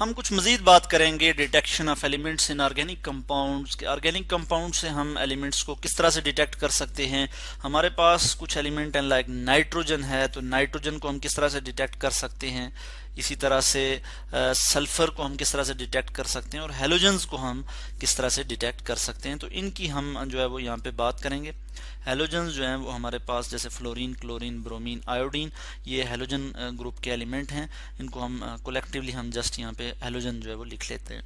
हम कुछ मजीद बात करेंगे detection of elements in organic compounds के। ऑर्गेनिक कंपाउंड से हम एलिमेंट्स को किस तरह से डिटेक्ट कर सकते हैं। हमारे पास कुछ एलिमेंट हैं लाइक नाइट्रोजन है, तो नाइट्रोजन को हम किस तरह से डिटेक्ट कर सकते हैं। इसी तरह से सल्फर को हम किस तरह से डिटेक्ट कर सकते हैं और हेलोजन्स को हम किस तरह से डिटेक्ट कर सकते हैं। तो इनकी हम जो है वो यहाँ पे बात करेंगे। हेलोजन्स जो हैं वो हमारे पास जैसे फ्लोरीन, क्लोरीन, ब्रोमीन, आयोडीन, ये हेलोजन ग्रुप के एलिमेंट हैं। इनको हम कोलेक्टिवली हम जस्ट यहाँ पे हेलोजन जो है वो लिख लेते हैं।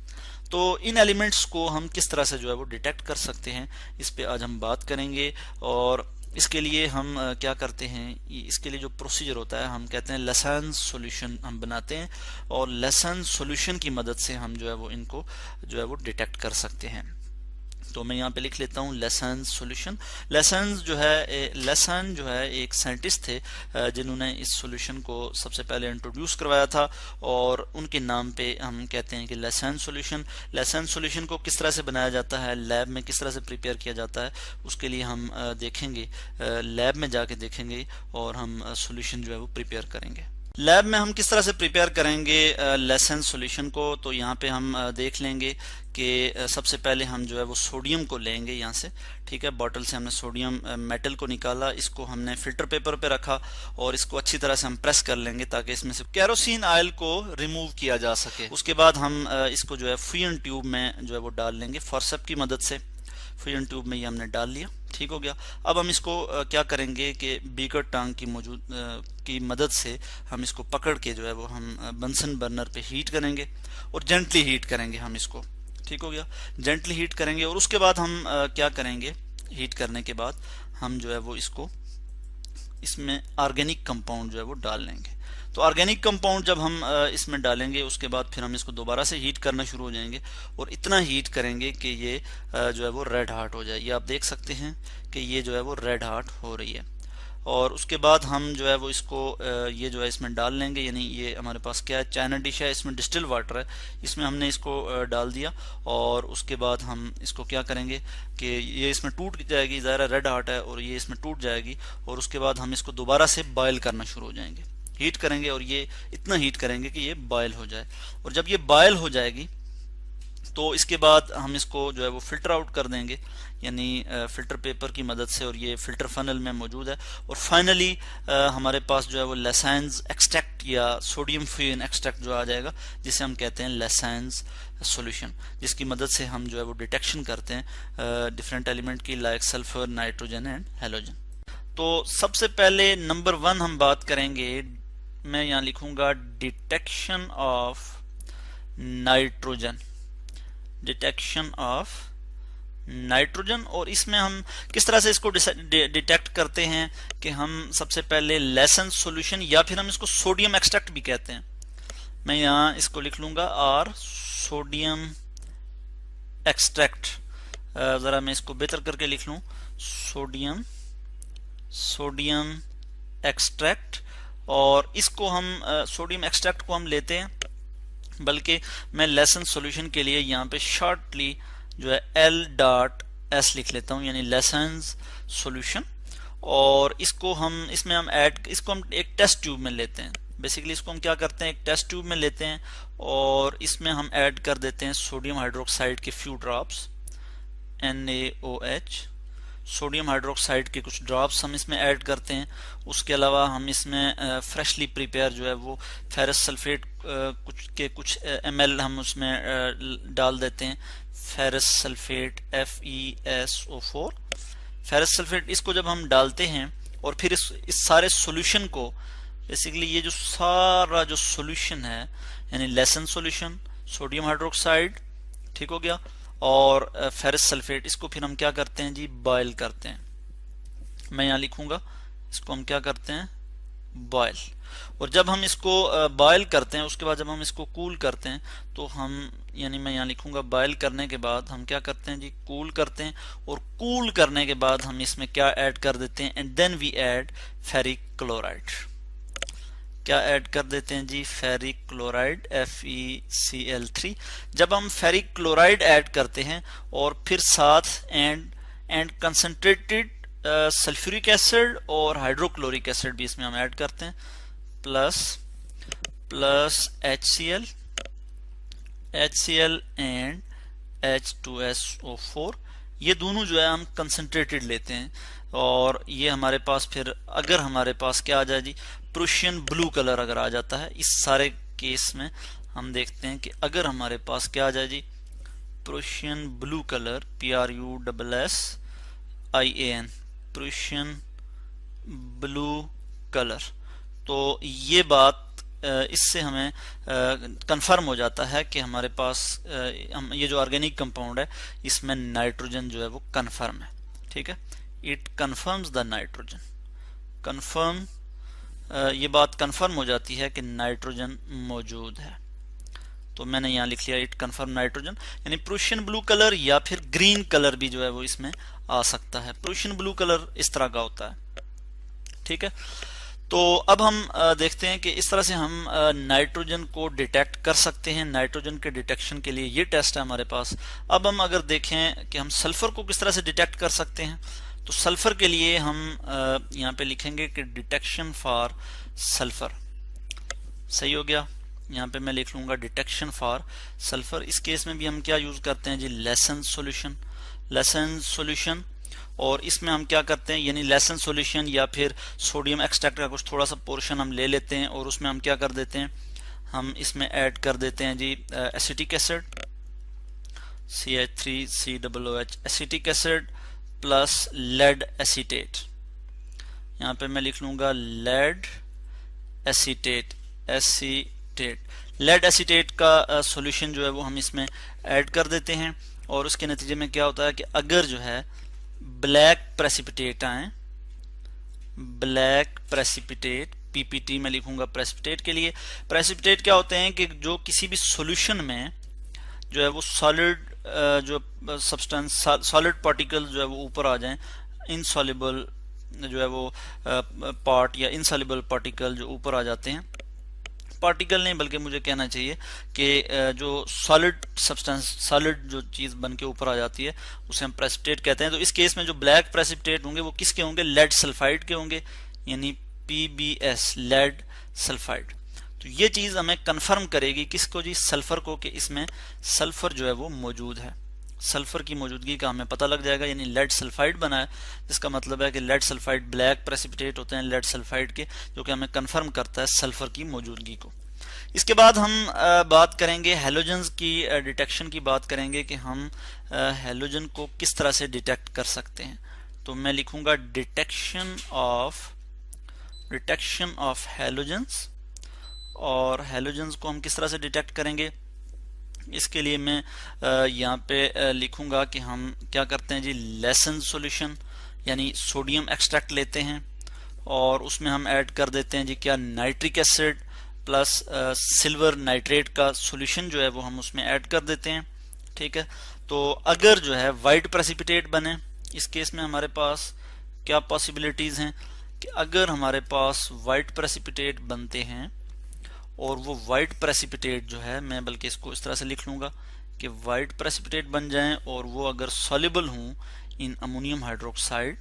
तो इन एलिमेंट्स को हम किस तरह से जो है वो डिटेक्ट कर सकते हैं, इस पे आज हम बात करेंगे। और इसके लिए हम क्या करते हैं, इसके लिए जो प्रोसीजर होता है हम कहते हैं लेसेंस सॉल्यूशन हम बनाते हैं और लेसेंस सॉल्यूशन की मदद से हम जो है वो इनको जो है वो डिटेक्ट कर सकते हैं। तो मैं यहाँ पे लिख लेता हूँ लेसेंस सॉल्यूशन। लेसेंस जो है लेसन जो है एक साइंटिस्ट थे जिन्होंने इस सॉल्यूशन को सबसे पहले इंट्रोड्यूस करवाया था और उनके नाम पे हम कहते हैं कि लेसेंस सॉल्यूशन। लेसेंस सॉल्यूशन को किस तरह से बनाया जाता है, लैब में किस तरह से प्रिपेयर किया जाता है, उसके लिए हम देखेंगे, लैब में जाके देखेंगे और हम सॉल्यूशन जो है वो प्रिपेयर करेंगे। लैब में हम किस तरह से प्रिपेयर करेंगे लेसेंस सॉल्यूशन को, तो यहाँ पे हम देख लेंगे कि सबसे पहले हम जो है वो सोडियम को लेंगे यहाँ से। ठीक है, बॉटल से हमने सोडियम मेटल को निकाला, इसको हमने फिल्टर पेपर पे रखा और इसको अच्छी तरह से हम प्रेस कर लेंगे ताकि इसमें से केरोसिन ऑयल को रिमूव किया जा सके। उसके बाद हम इसको जो है फ्यूजन ट्यूब में जो है वो डाल लेंगे फॉरसेप की मदद से। फ्यूजन ट्यूब में ये हमने डाल लिया, ठीक हो गया। अब हम इसको क्या करेंगे कि बीकर टांग की मदद से हम इसको पकड़ के जो है वो हम बंसन बर्नर पे हीट करेंगे और जेंटली हीट करेंगे हम इसको, ठीक हो गया। जेंटली हीट करेंगे और उसके बाद हम क्या करेंगे, हीट करने के बाद हम जो है वो इसमें ऑर्गेनिक कंपाउंड जो है वो डाल लेंगे। तो ऑर्गेनिक कंपाउंड जब हम इसमें डालेंगे उसके बाद फिर हम इसको दोबारा से हीट करना शुरू हो जाएंगे और इतना हीट करेंगे कि ये जो है वो रेड हॉट हो जाए। ये आप देख सकते हैं कि ये जो है वो रेड हॉट हो रही है। और उसके बाद हम जो है वो इसको ये जो है इसमें डाल लेंगे, यानी ये हमारे पास क्या है, चाइना डिश है, इसमें डिस्टिल वाटर है, इसमें हमने इसको डाल दिया और उसके बाद हम इसको क्या करेंगे कि ये इसमें टूट जाएगी, ज़ाहिर रेड हॉट है और ये इसमें टूट जाएगी और उसके बाद हम इसको दोबारा से बॉयल करना शुरू हो जाएंगे, हीट करेंगे और ये इतना हीट करेंगे कि ये बॉयल हो जाए। और जब ये बॉयल हो जाएगी तो इसके बाद हम इसको जो है वो फिल्टर आउट कर देंगे, यानी फिल्टर पेपर की मदद से, और ये फिल्टर फनल में मौजूद है। और फाइनली हमारे पास जो है वो लेसेंस एक्सट्रैक्ट या सोडियम फ्यूजन एक्सट्रैक्ट जो आ जाएगा, जिसे हम कहते हैं लेसेंस सॉल्यूशन, जिसकी मदद से हम जो है वो डिटेक्शन करते हैं डिफरेंट एलिमेंट की like sulphur, nitrogen and halogen. तो सबसे पहले नंबर 1 हम बात करेंगे, मैं यहाँ लिखूंगा detection of nitrogen, detection of nitrogen. और इसमें हम किस तरह से इसको डिटेक्ट करते हैं कि हम सबसे पहले लेसेंस सॉल्यूशन या फिर हम इसको सोडियम एक्सट्रैक्ट भी कहते हैं। मैं यहाँ इसको लिख लूंगा और सोडियम एक्सट्रैक्ट, जरा मैं इसको बेहतर करके लिख लूं, सोडियम एक्सट्रैक्ट। और इसको हम सोडियम एक्सट्रैक्ट को हम लेते हैं, बल्कि मैं लेसेंस सॉल्यूशन के लिए यहाँ पे शॉर्टली जो है L.S लिख लेता हूँ, यानी लेसेंस सॉल्यूशन। और इसको हम इसको हम एक टेस्ट ट्यूब में लेते हैं। बेसिकली इसको हम क्या करते हैं, एक टेस्ट ट्यूब में लेते हैं और इसमें हम ऐड कर देते हैं सोडियम हाइड्रोक्साइड के few drops, NaOH, sodium hydroxide के कुछ ड्रॉप्स हम इसमें ऐड करते हैं। उसके अलावा हम इसमें फ्रेशली प्रिपेयर जो है वो फेरस सल्फेट कुछ ml हम उसमें डाल देते हैं, ferrous sulphate FeSO4, ferrous sulphate. इसको जब हम डालते हैं और फिर इस सारे सॉल्यूशन को, बेसिकली ये जो सारा जो सॉल्यूशन है यानी लेसेंस सॉल्यूशन, सोडियम हाइड्रोक्साइड, ठीक हो गया, और फेरस सल्फेट, इसको फिर हम क्या करते हैं जी, बॉयल करते हैं। मैं यहाँ लिखूंगा, इसको हम क्या करते हैं, बॉयल। और जब हम इसको बॉयल करते हैं उसके बाद जब हम इसको कूल करते हैं तो हम, यानी मैं यहाँ लिखूंगा बॉयल करने के बाद हम क्या करते हैं जी, कूल करते हैं। और कूल करने के बाद हम इसमें क्या ऐड कर देते हैं, and then we add ferric chloride. क्या ऐड कर देते हैं जी, फेरिक क्लोराइड, FeCl3। जब हम फेरिक क्लोराइड ऐड करते हैं और फिर साथ एंड कंसंट्रेटेड सल्फ्यूरिक एसिड और हाइड्रोक्लोरिक एसिड भी इसमें हम ऐड करते हैं, plus HCl HCl and H2SO4, ये दोनों जो है हम कंसंट्रेटेड लेते हैं। और ये हमारे पास फिर अगर हमारे पास क्या आ जाए जी, प्रूशियन ब्लू कलर अगर आ जाता है, इस सारे केस में हम देखते हैं कि अगर हमारे पास क्या आ जाए जी, Prussian blue colour, PRUSSIAN, Prussian blue colour, तो ये बात इससे हमें कंफर्म हो जाता है कि हमारे पास हम ये जो ऑर्गेनिक कंपाउंड है इसमें नाइट्रोजन जो है वो कंफर्म है। ठीक है, it confirms the nitrogen, confirm, ये बात कंफर्म हो जाती है कि नाइट्रोजन मौजूद है। तो मैंने यहाँ लिख लिया इट कंफर्म नाइट्रोजन, यानी प्रूशियन ब्लू कलर या फिर ग्रीन कलर भी जो है वो इसमें आ सकता है। प्रूशियन ब्लू कलर इस तरह का होता है। ठीक है, तो अब हम देखते हैं कि इस तरह से हम नाइट्रोजन को डिटेक्ट कर सकते हैं। नाइट्रोजन के डिटेक्शन के लिए ये टेस्ट है हमारे पास। अब हम अगर देखें कि हम सल्फर को किस तरह से डिटेक्ट कर सकते हैं, तो सल्फर के लिए हम यहाँ पे लिखेंगे कि डिटेक्शन फॉर सल्फर। सही हो गया, यहाँ पे मैं लिख लूंगा डिटेक्शन फॉर सल्फर। इस केस में भी हम क्या यूज करते हैं जी, लेसेंस सॉल्यूशन, लेसेंस सॉल्यूशन। और इसमें हम क्या करते हैं, यानी लेसेंस सॉल्यूशन या फिर सोडियम एक्सट्रैक्ट का कुछ थोड़ा सा पोर्शन हम ले लेते हैं और उसमें हम क्या कर देते हैं, हम इसमें ऐड कर देते हैं जी acetic acid, CH3COOH acetic acid plus lead acetate. यहाँ पे मैं लिख लूंगा लेड एसीटेट, लेड एसीटेट का सॉल्यूशन जो है वो हम इसमें ऐड कर देते हैं। और उसके नतीजे में क्या होता है कि अगर जो है ब्लैक प्रेसिपिटेट आए, ब्लैक प्रेसिपिटेट, PPT में लिखूंगा प्रेसिपिटेट के लिए। प्रेसिपिटेट क्या होते हैं कि जो किसी भी सॉल्यूशन में जो है वो सॉलिड जो सब्सटेंस, सॉलिड पार्टिकल जो है वो ऊपर आ जाएं, इनसॉल्युबल जो है वो पार्ट या इनसॉल्युबल पार्टिकल जो ऊपर आ जाते हैं, पार्टिकल नहीं बल्कि मुझे कहना चाहिए कि जो सॉलिड सब्सटेंस, सॉलिड जो चीज बन के ऊपर आ जाती है उसे हम प्रेसिपिटेट कहते हैं। तो इस केस में जो ब्लैक प्रेसिपिटेट होंगे वो किसके होंगे, लेड सल्फाइड के होंगे, यानी PBS, लेड सल्फाइड। तो ये चीज हमें कंफर्म करेगी किसको जी, सल्फर को, कि इसमें सल्फर जो है वो मौजूद है। सल्फर की मौजूदगी का हमें पता लग जाएगा, यानी लेड सल्फाइड बना है, जिसका मतलब है कि लेड सल्फाइड ब्लैक प्रेसिपिटेट होते हैं लेड सल्फाइड के, जो कि हमें कंफर्म करता है सल्फर की मौजूदगी को। इसके बाद हम बात करेंगे हैलोजन्स की, डिटेक्शन की बात करेंगे कि हम हैलोजन को किस तरह से डिटेक्ट कर सकते हैं। तो मैं लिखूंगा डिटेक्शन ऑफ हैलोजन्स। और हैलोजन्स को हम किस तरह से डिटेक्ट करेंगे, इसके लिए मैं यहाँ पे लिखूंगा कि हम क्या करते हैं जी, लेसेंस सॉल्यूशन, यानी सोडियम एक्सट्रैक्ट लेते हैं और उसमें हम ऐड कर देते हैं जी क्या, nitric acid plus silver nitrate का सॉल्यूशन जो है वो हम उसमें ऐड कर देते हैं। ठीक है, तो अगर जो है वाइट प्रेसिपिटेट बने, इस केस में हमारे पास क्या पॉसिबिलिटीज हैं कि अगर हमारे पास वाइट प्रेसिपिटेट बनते हैं और वो वाइट प्रेसिपिटेट जो है, मैं बल्कि इसको इस तरह से लिख लूंगा कि वाइट प्रेसिपिटेट बन जाएं और वो अगर सॉल्युबल हों इन अमोनियम हाइड्रोक्साइड,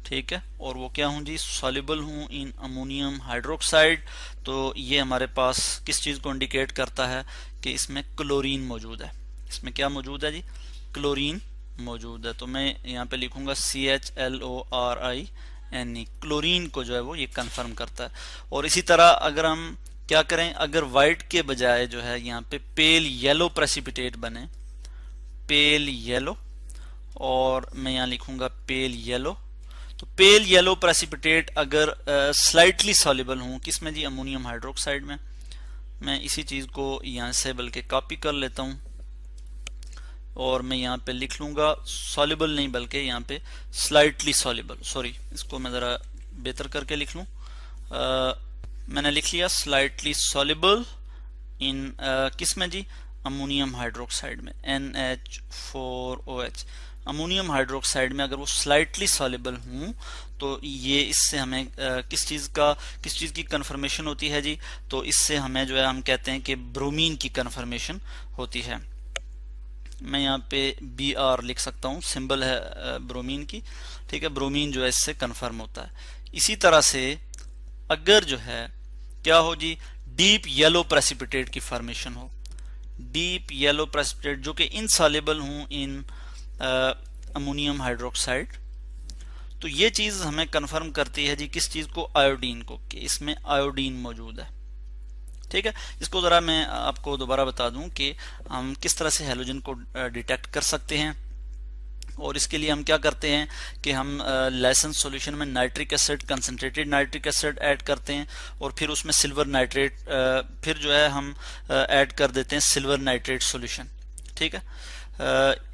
ठीक है, और वो क्या हों जी, सॉल्युबल हों इन अमोनियम हाइड्रोक्साइड, तो ये हमारे पास किस चीज को इंडिकेट करता है कि इसमें क्लोरीन मौजूद है। इसमें क्या मौजूद है जी, क्लोरीन मौजूद है। तो मैं यहाँ पे लिखूंगा CHLORINE, क्लोरीन को जो है वो ये कंफर्म करता है। और इसी तरह अगर हम क्या करें, अगर वाइट के बजाय जो है यहाँ पे पेल येलो प्रेसिपिटेट बने, पेल येलो, और मैं यहाँ लिखूंगा पेल येलो, तो पेल येलो प्रेसिपिटेट अगर स्लाइटली सॉल्युबल हूं किसमें जी, अमोनियम हाइड्रोक्साइड में। मैं इसी चीज को यहाँ से बल्कि कॉपी कर लेता हूं और मैं यहाँ पे लिख लूंगा सॉल्युबल नहीं बल्कि यहाँ पे स्लाइटली सॉल्युबल, सॉरी इसको मैं जरा बेहतर करके लिख लूं, मैंने लिख लिया स्लाइटली सॉल्युबल इन किसमें जी, अमोनियम हाइड्रोक्साइड में, NH4OH। अमोनियम हाइड्रोक्साइड में अगर वो स्लाइटली सॉल्युबल हूं तो ये इससे हमें किस चीज की कंफर्मेशन होती है जी, तो इससे हमें जो है हम कहते हैं कि ब्रोमीन की कंफर्मेशन होती है। मैं यहाँ पे Br लिख सकता हूँ, सिंबल है ब्रोमीन की, ठीक है, ब्रोमीन जो है इससे कंफर्म होता है। इसी तरह से अगर जो है क्या हो जी, डीप येलो प्रेसिपिटेट की फॉर्मेशन हो, डीप येलो प्रेसिपिटेट जो कि इनसॉल्युबल हों इन अमोनियम हाइड्रोक्साइड। तो ये चीज हमें कंफर्म करती है जी किस चीज को, आयोडीन को, कि इसमें आयोडीन मौजूद है। ठीक है, इसको जरा मैं आपको दोबारा बता दूं कि हम किस तरह से हैलोजन को डिटेक्ट कर सकते हैं। और इसके लिए हम क्या करते हैं कि हम लाइसेंस सॉल्यूशन में nitric acid, concentrated nitric acid add करते हैं और फिर उसमें सिल्वर नाइट्रेट, फिर जो है हम ऐड कर देते हैं सिल्वर नाइट्रेट सॉल्यूशन। ठीक है,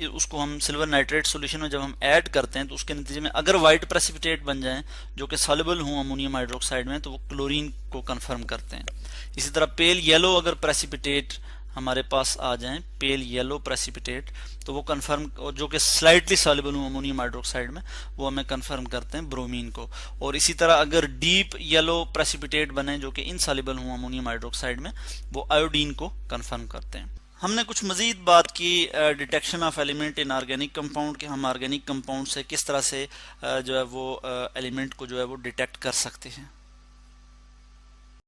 उसको हम सिल्वर नाइट्रेट सॉल्यूशन में जब हम ऐड करते हैं तो उसके नतीजे में अगर वाइट प्रेसिपिटेट बन जाएं जो कि सॉल्युबल हों अमोनियम हाइड्रोक्साइड में, तो वो क्लोरीन को कंफर्म करते हैं। इसी तरह पेल येलो अगर प्रेसिपिटेट हमारे पास आ जाएं, पेल येलो प्रेसिपिटेट, तो वो कंफर्म, जो कि स्लाइटली सॉल्युबल हो अमोनियम हाइड्रोक्साइड में, वो हमें कंफर्म करते हैं ब्रोमीन को। और इसी तरह अगर डीप येलो प्रेसिपिटेट बने जो कि इनसॉल्युबल हो अमोनियम हाइड्रोक्साइड में, वो आयोडीन को कंफर्म करते हैं। हमने कुछ मजीद बात की detection of element in organic compound के, हम ऑर्गेनिक कंपाउंड से किस तरह से जो है वो एलिमेंट को जो है वो डिटेक्ट कर सकते हैं।